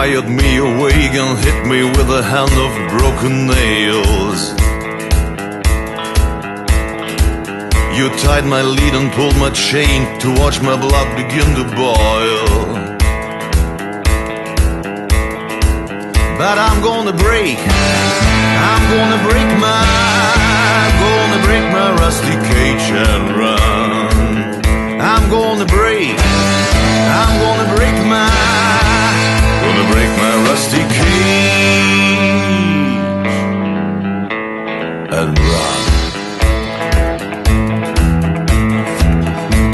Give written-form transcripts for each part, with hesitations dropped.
wired me awake and hit me with a hand of broken nails. You tied my lead and pulled my chain to watch my blood begin to boil. But I'm gonna break my rusty cage and run. I'm gonna break my rusty cage and run.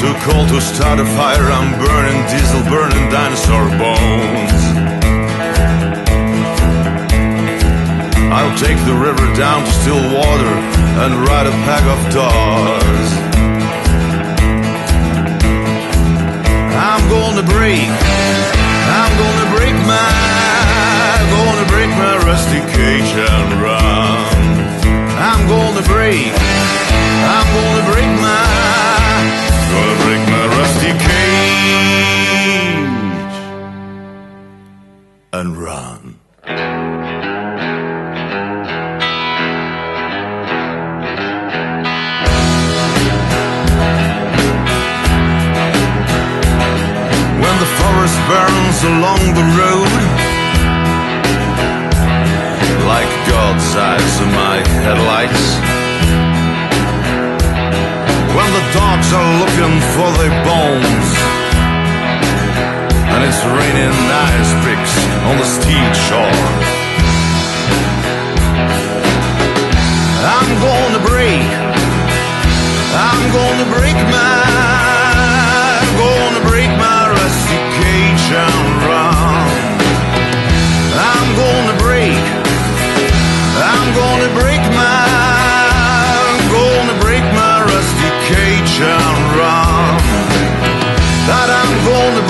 Too cold to start a fire, I'm burning diesel, burning dinosaur bones. I'll take the river down to still water and ride a pack of dogs. I'm gonna break my rusty cage and run. I'm gonna break my rusty cage and run. The forest burns along the road like God's eyes in my headlights. When the dogs are looking for their bones and it's raining ice picks on the steel shore, I'm gonna break my rusty cage and run. I'm gonna break my rusty cage and run. That I'm gonna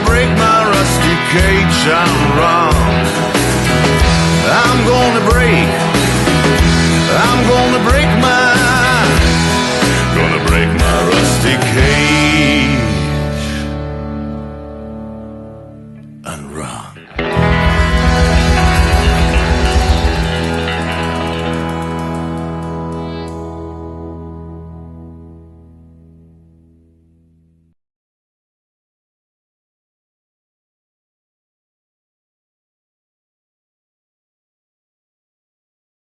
break my rusty cage and run. I'm gonna break